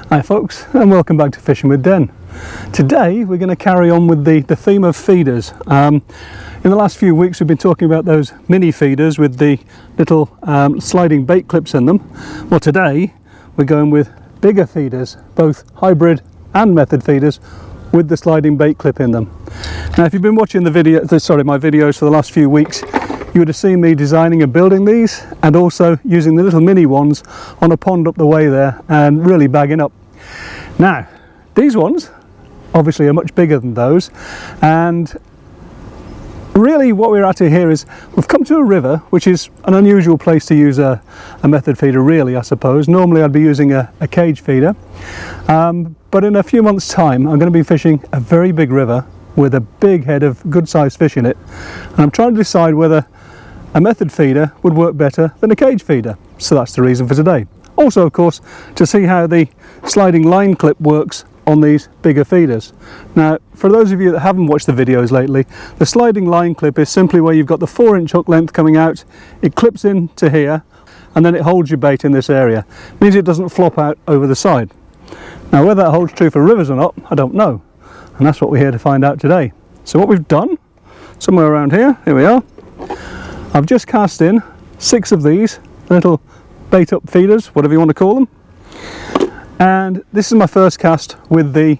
Hi folks, and welcome back to Fishing with Den. Today we're going to carry on with the theme of feeders. In the last few weeks we've been talking about those mini feeders with the little sliding bait clips in them. Well, today we're going with bigger feeders, both hybrid and method feeders with the sliding bait clip in them. Now if you've been watching my videos for the last few weeks, you would have seen me designing and building these, and also using the little mini ones on a pond up the way there and really bagging up. Now these ones obviously are much bigger than those, and really what we're at here is we've come to a river, which is an unusual place to use a method feeder really, I suppose. Normally I'd be using a cage feeder, but in a few months time I'm going to be fishing a very big river with a big head of good sized fish in it, and I'm trying to decide whether a method feeder would work better than a cage feeder. So that's the reason for today. Also, of course, to see how the sliding line clip works on these bigger feeders. Now, for those of you that haven't watched the videos lately, the sliding line clip is simply where you've got the 4-inch hook length coming out, it clips into here, and then it holds your bait in this area. It means it doesn't flop out over the side. Now, whether that holds true for rivers or not, I don't know. And that's what we're here to find out today. So what we've done, somewhere around here we are, I've just cast in 6 of these little bait up feeders, whatever you want to call them, and this is my first cast with the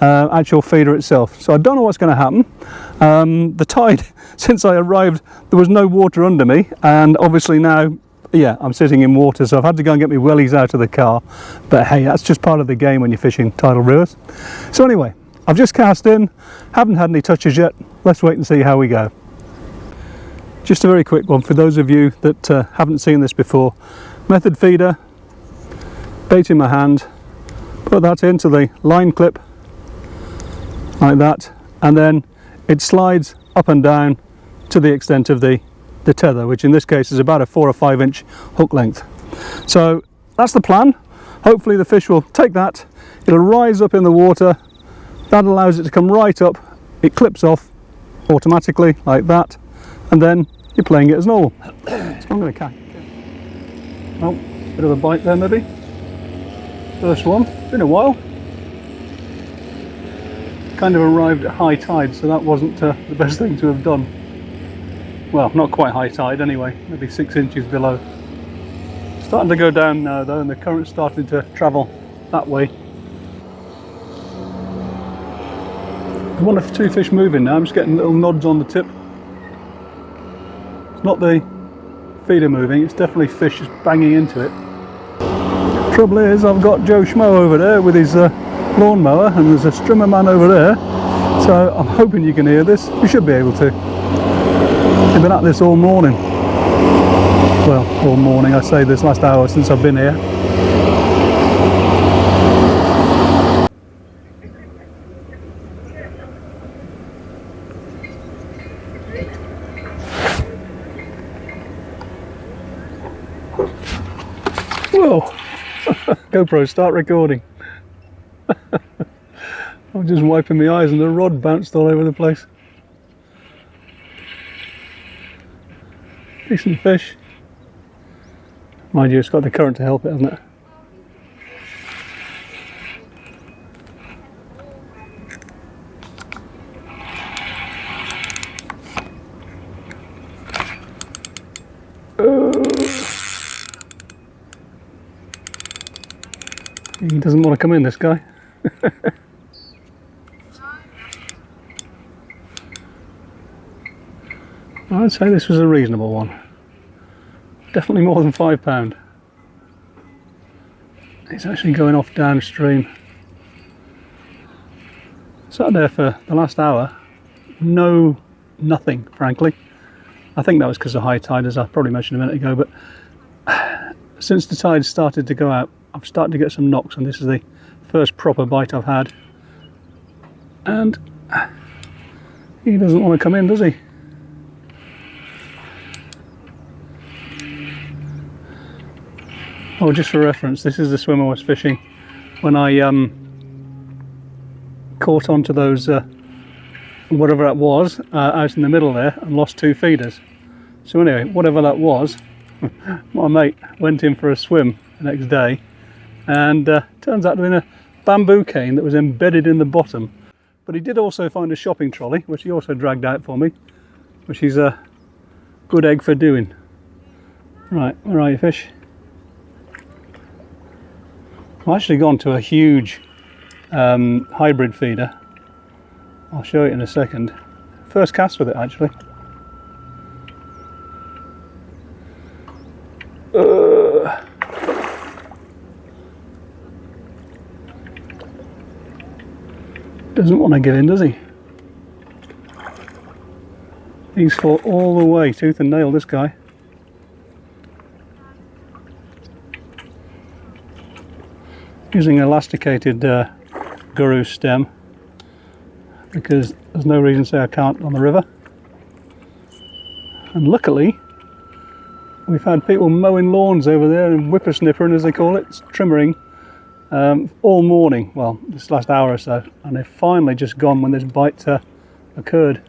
actual feeder itself. So I don't know what's going to happen. The tide, since I arrived, there was no water under me, and obviously now, yeah, I'm sitting in water, so I've had to go and get my wellies out of the car, but hey, that's just part of the game when you're fishing tidal rivers. So anyway, I've just cast in, haven't had any touches yet. Let's wait and see how we go. Just a very quick one for those of you that haven't seen this before. Method feeder, bait in my hand, put that into the line clip like that, and then it slides up and down to the extent of the tether, which in this case is about a 4 or 5 inch hook length. So that's the plan. Hopefully the fish will take that, it'll rise up in the water, that allows it to come right up, it clips off automatically like that, and then you're playing it as normal. So I'm going to catch. Oh, bit of a bite there maybe. First one, been a while. Kind of arrived at high tide, so that wasn't the best thing to have done. Well, not quite high tide anyway, maybe 6 inches below. Starting to go down now though, and the current's starting to travel that way. One of 2 fish moving now, I'm just getting little nods on the tip. It's not the feeder moving, it's definitely fish just banging into it. Trouble is, I've got Joe Schmo over there with his lawnmower, and there's a strimmer man over there, so I'm hoping you can hear this. You should be able to. I've been at this all morning. Well, all morning, I say this last hour since I've been here. Whoa! GoPro, start recording. I'm just wiping my eyes and the rod bounced all over the place. Decent fish. Mind you, it's got the current to help it, hasn't it? He doesn't want to come in, this guy. I'd say this was a reasonable one. Definitely more than £5. It's actually going off downstream. Sat there for the last hour. Nothing, frankly. I think that was because of high tide, as I probably mentioned a minute ago, but since the tide started to go out, I'm starting to get some knocks, and this is the first proper bite I've had. And he doesn't want to come in, does he? Oh, just for reference, this is the swim I was fishing when I caught onto those, whatever that was, out in the middle there, and lost 2 feeders. So anyway, whatever that was, my mate went in for a swim the next day, and turns out to be a bamboo cane that was embedded in the bottom. But he did also find a shopping trolley, which he also dragged out for me, which is a good egg for doing. Right, where are you, fish? I've actually gone to a huge hybrid feeder. I'll show it in a second. First cast with it, actually. Doesn't want to give in, does he? He's fought all the way, tooth and nail, this guy. Using an elasticated guru stem, because there's no reason to say I can't on the river. And luckily, we've had people mowing lawns over there and whippersnippering, as they call it, trimmering, all morning, well, this last hour or so, and they've finally just gone when this bite occurred.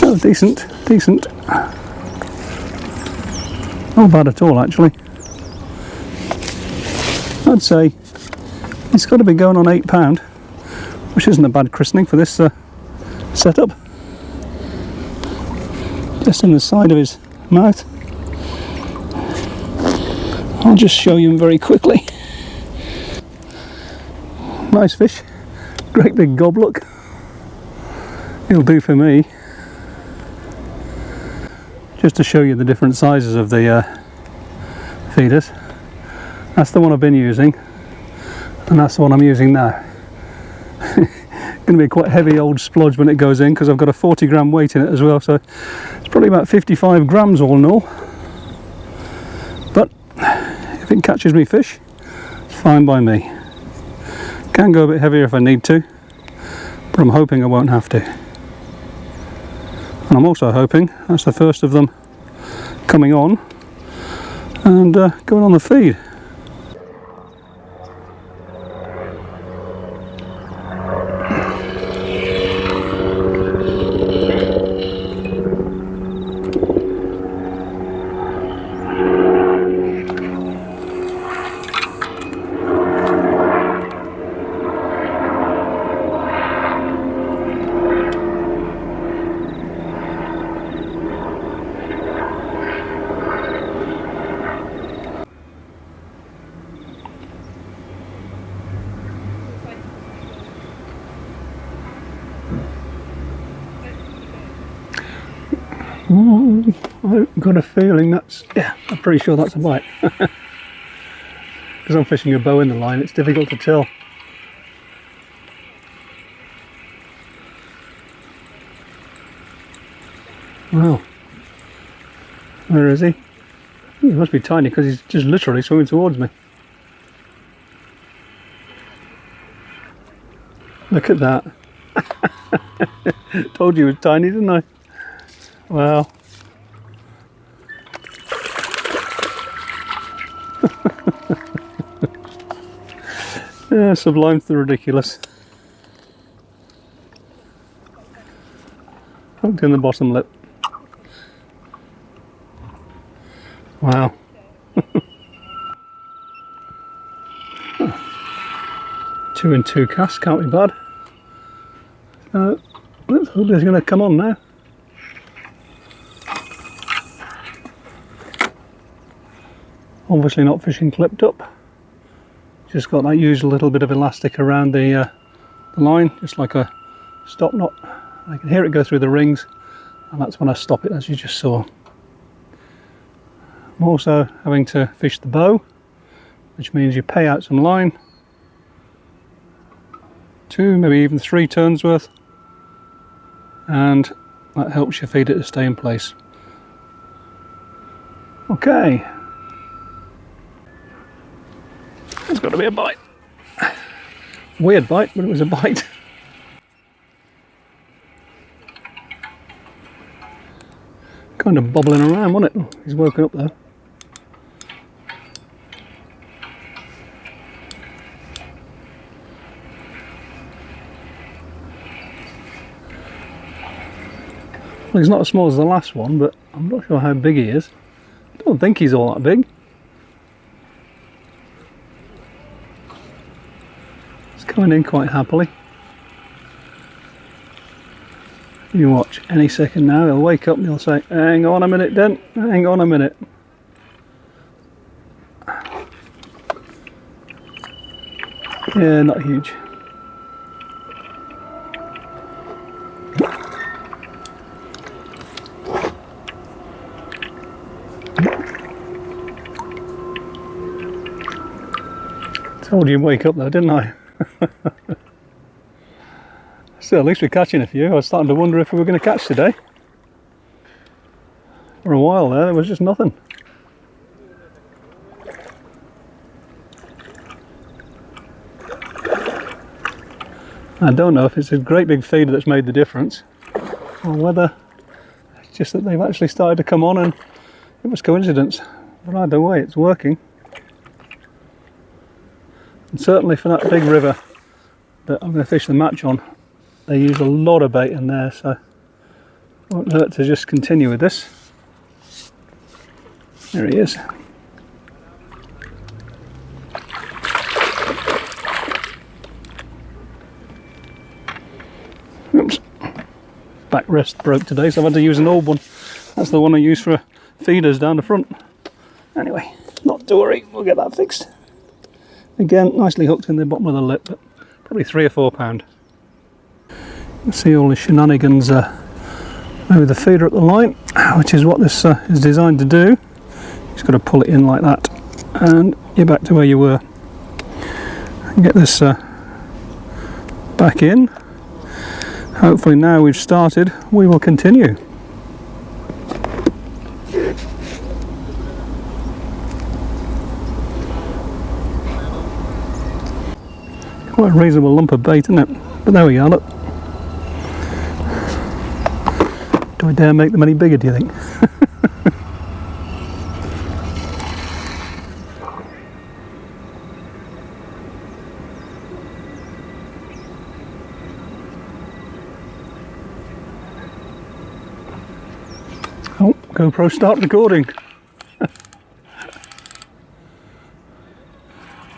Oh, decent, decent. Not bad at all, actually. I'd say it's got to be going on £8, which isn't a bad christening for this setup. Just in the side of his mouth. I'll just show you him very quickly. Nice fish, great big gob look. He'll do for me. Just to show you the different sizes of the feeders. That's the one I've been using, and that's the one I'm using now. Going to be quite heavy old splodge when it goes in, because I've got a 40-gram weight in it as well, so it's probably about 55 grams all in all. But if it catches me fish, it's fine by me. Can go a bit heavier if I need to, but I'm hoping I won't have to. And I'm also hoping that's the first of them coming on and going on the feed. Oh, I've got a feeling that's, yeah, I'm pretty sure that's a bite. Because I'm fishing a bow in the line, it's difficult to tell. Wow. Where is he? He must be tiny because he's just literally swimming towards me. Look at that. Told you it was tiny, didn't I? Wow. Yeah, sublime to the ridiculous. Hooked in the bottom lip. Wow. 2 and 2 casts, can't be bad. Let's hope he's going to come on now. Obviously not fishing clipped up, just got that usual little bit of elastic around the line, just like a stop knot. I can hear it go through the rings, and that's when I stop it, as you just saw. I'm also having to fish the bow, which means you pay out some line, 2, maybe even 3 turns worth, and that helps you feed it to stay in place. Okay. It's got to be a bite. Weird bite, but it was a bite. Kind of bobbling around, wasn't it? Oh, he's woken up there. Well, he's not as small as the last one, but I'm not sure how big he is. don't think he's all that big. He's coming in quite happily. You watch, any second now he'll wake up and he'll say, hang on a minute Den, hang on a minute. Yeah, not huge. Told you he'd wake up though, didn't I? So at least we're catching a few. I was starting to wonder if we were going to catch today. For a while there was just nothing. I don't know if it's a great big feeder that's made the difference, or whether it's just that they've actually started to come on and it was coincidence. But either way, it's working. And certainly for that big river that I'm going to fish the match on, they use a lot of bait in there, so it won't hurt to just continue with this. There he is. Oops. Backrest broke today, so I've had to use an old one. That's the one I use for feeders down the front. Anyway, not to worry, we'll get that fixed. Again, nicely hooked in the bottom of the lip, but probably 3 or 4 pound. You can see all the shenanigans with the feeder at the line, which is what this is designed to do. Just got to pull it in like that, and you're back to where you were. Get this back in. Hopefully now we've started, we will continue. Quite a reasonable lump of bait, isn't it? But there we are, look. Do I dare make them any bigger, do you think? Oh, GoPro start recording.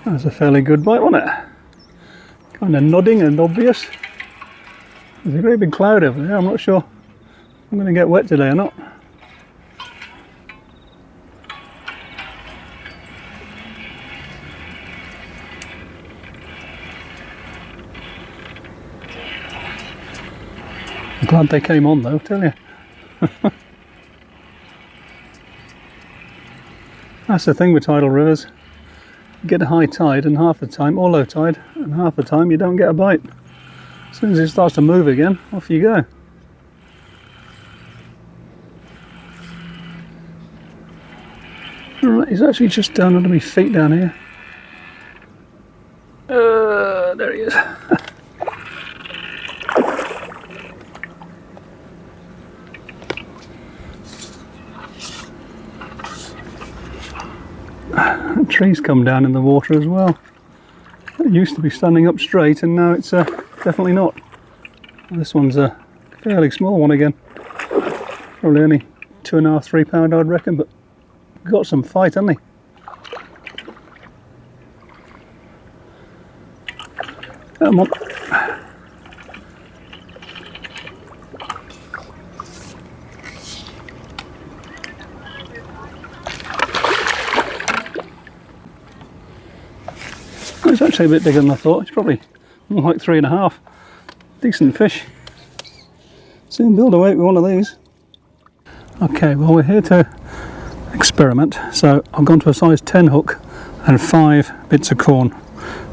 That's a fairly good bite, wasn't it? Kind of nodding and obvious. There's a great big cloud over there. I'm not sure I'm going to get wet today or not. I'm glad they came on though, tell you. That's the thing with tidal rivers. You get a high tide and half the time, or low tide, and half the time you don't get a bite. As soon as it starts to move again, off you go. Alright, he's actually just down under my feet down here. There he is. Trees come down in the water as well. It used to be standing up straight and now it's definitely not. This one's a fairly small one again. Probably only 2.5, 3 pound I'd reckon, but got some fight, hasn't he? Come on. It's actually a bit bigger than I thought. It's probably more like 3.5. Decent fish. Soon build a weight with one of these. Okay, well we're here to experiment. So I've gone to a size 10 hook and 5 bits of corn.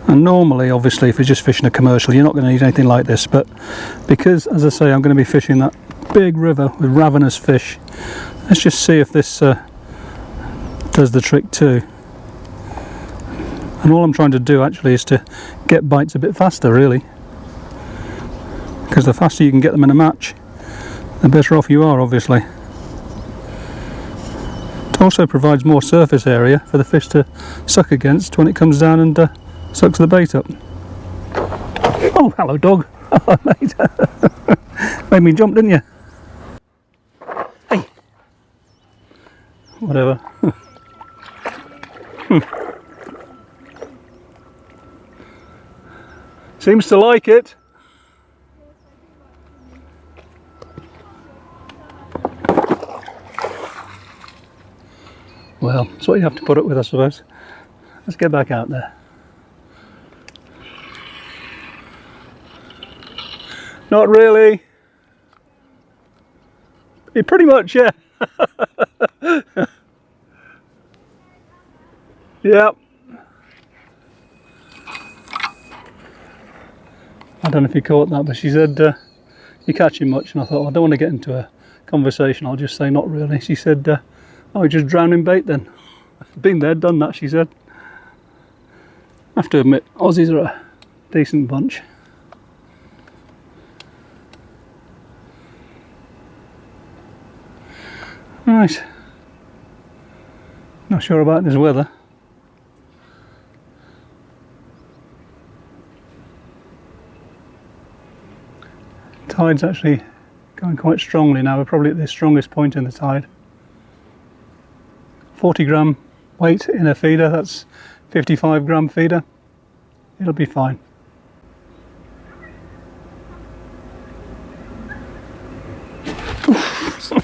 And normally, obviously, if you're just fishing a commercial, you're not going to need anything like this. But because, as I say, I'm going to be fishing that big river with ravenous fish, let's just see if this does the trick too. And all I'm trying to do actually is to get bites a bit faster, really, because the faster you can get them in a match, the better off you are, obviously. It also provides more surface area for the fish to suck against when it comes down and sucks the bait up. Oh, hello dog. Oh, mate. Made me jump, didn't you? Hey. whatever. Seems to like it. Well, that's what you have to put up with, I suppose. Let's get back out there. Not really. Pretty much, yeah. Yeah. I don't know if you caught that, but she said, you catch him much? And I thought, well, I don't want to get into a conversation, I'll just say not really. She said, oh, you're just drowning bait then. Been there, done that, she said. I have to admit, Aussies are a decent bunch. Right. Not sure about this weather. Tide's actually going quite strongly now. We're probably at the strongest point in the tide. 40 gram weight in a feeder, that's 55 gram feeder. It'll be fine.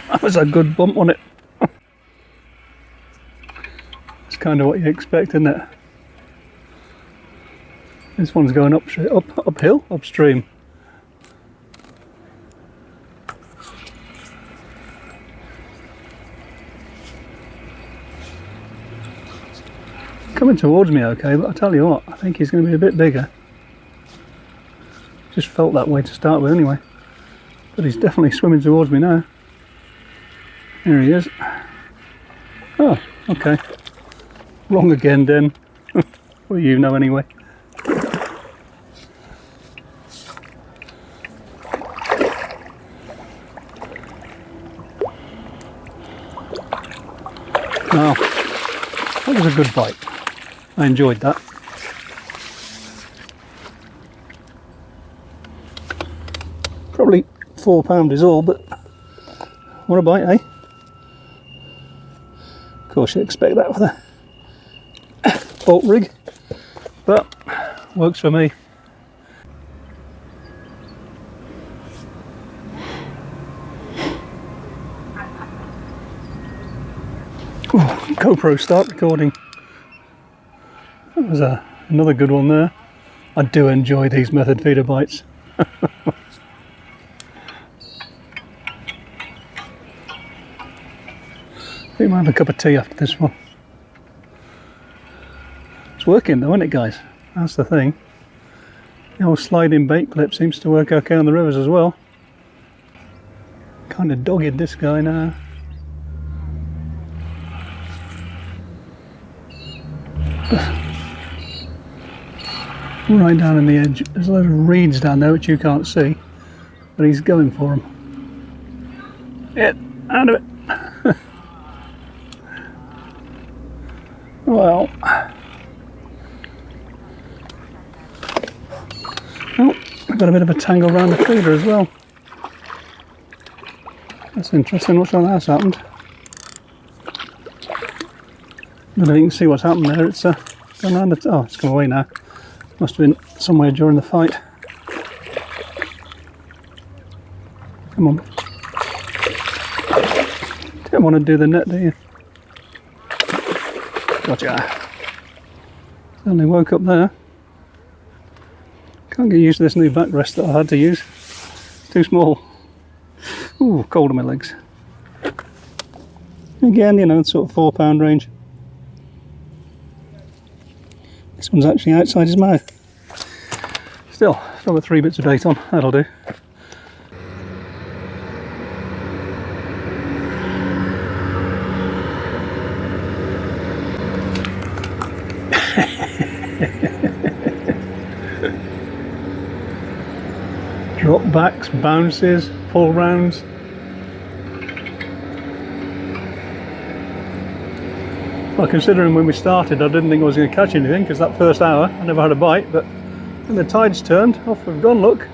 That was a good bump on it. It's kind of what you expect, isn't it? This one's going uphill, upstream. Coming towards me okay, but I tell you what, I think he's going to be a bit bigger. Just felt that way to start with anyway. But he's definitely swimming towards me now. Here he is. Oh, okay. Wrong again, Den. Well, you know anyway. Now, that was a good bite. I enjoyed that. Probably £4 is all, but what a bite, eh? Of course you expect that with a boat rig, but works for me. Ooh, GoPro start recording. That was another good one there. I do enjoy these method feeder bites. I think I might have a cup of tea after this one. It's working though, isn't it, guys? That's the thing. The old sliding bait clip seems to work okay on the rivers as well. Kind of dogged this guy now. Right down in the edge, there's a load of reeds down there which you can't see, but he's going for them. Get out of it. Well, oh, I've got a bit of a tangle around the feeder as well. That's interesting. What's on that's happened? I don't know if you can see what's happened there. It's gone around the. Oh, it's gone away now. Must have been somewhere during the fight. Come on. Don't want to do the net, do you? Gotcha. Suddenly woke up there. Can't get used to this new backrest that I had to use. Too small. Ooh, cold on my legs. Again, you know, sort of £4 range. This one's actually outside his mouth. Still got 3 bits of bait on, that'll do. Drop backs, bounces, pull rounds. Well, considering when we started I didn't think I was going to catch anything, because that first hour I never had a bite, but when the tide's turned, off we've gone, look.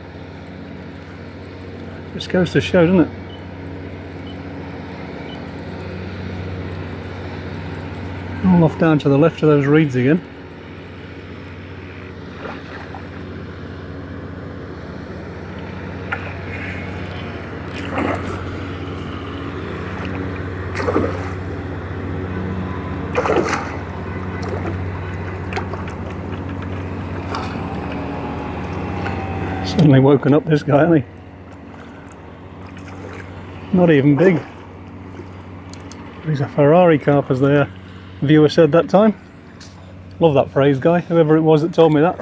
Just goes to show, doesn't it? All off down to the left of those reeds again. Suddenly woken up this guy, hasn't he? Not even big. He's a Ferrari carp, as the viewer said that time. Love that phrase, guy, whoever it was that told me that.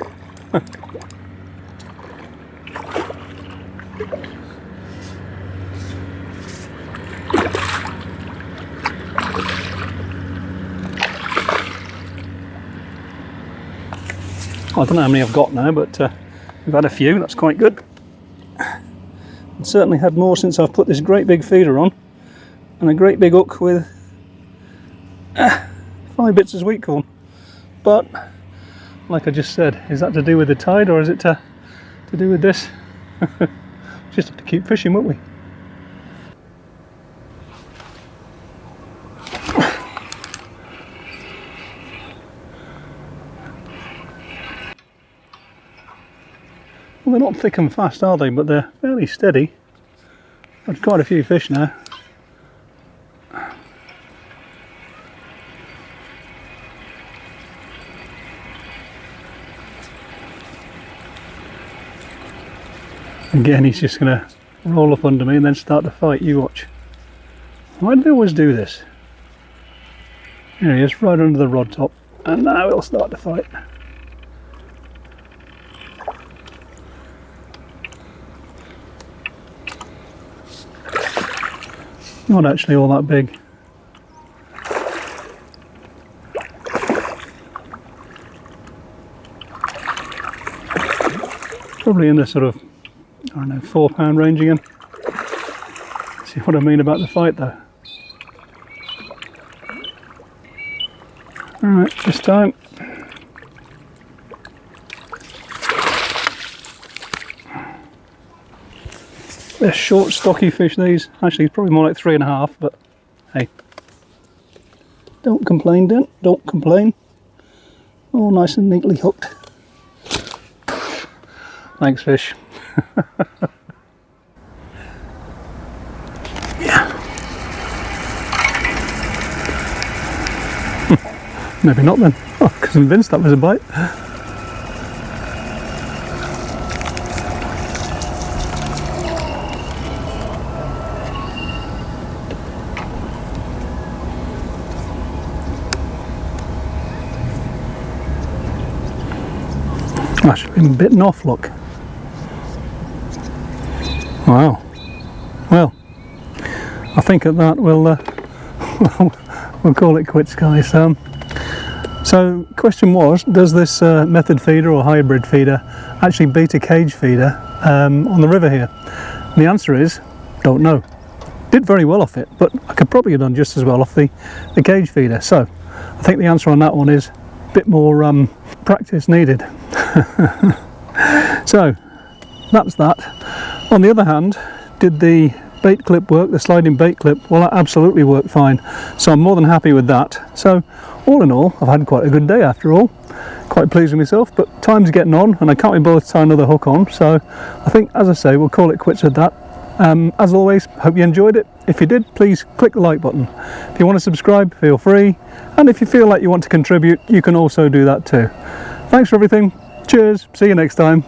I don't know how many I've got now, but we've had a few, that's quite good. I've certainly had more since I've put this great big feeder on and a great big hook with 5 bits of sweet corn. But like I just said, is that to do with the tide, or is it to do with this? Just have to keep fishing, won't we? Well, they're not thick and fast, are they? But they're fairly steady. I've quite a few fish now. Again, he's just going to roll up under me and then start to fight. You watch. Why do they always do this? Here he is, right under the rod top, and now he'll start to fight. Not actually all that big. Probably in the sort of, I don't know, 4 pound range again. See what I mean about the fight though. Alright, this time. They're short, stocky fish, these. Actually, it's probably more like 3.5, but hey. Don't complain, Dan. Don't complain. All nice and neatly hooked. Thanks, fish. Yeah. Maybe not then. Oh, I was convinced that was a bite. Actually been bitten off, look. Wow. Well, I think at that we'll call it quits, guys. So question was, does this method feeder or hybrid feeder actually beat a cage feeder on the river here? And the answer is, don't know. Did very well off it, but I could probably have done just as well off the cage feeder. So I think the answer on that one is a bit more practice needed. So that's that. On the other hand, did the bait clip work, the sliding bait clip? Well, that absolutely worked fine, so I'm more than happy with that. So all in all, I've had quite a good day after all. Quite pleased with myself, but time's getting on and I can't be bothered to tie another hook on, so I think, as I say, we'll call it quits with that. As always, hope you enjoyed it. If you did, please click the like button. If you want to subscribe, feel free, and if you feel like you want to contribute, you can also do that too. Thanks for everything. Cheers, see you next time.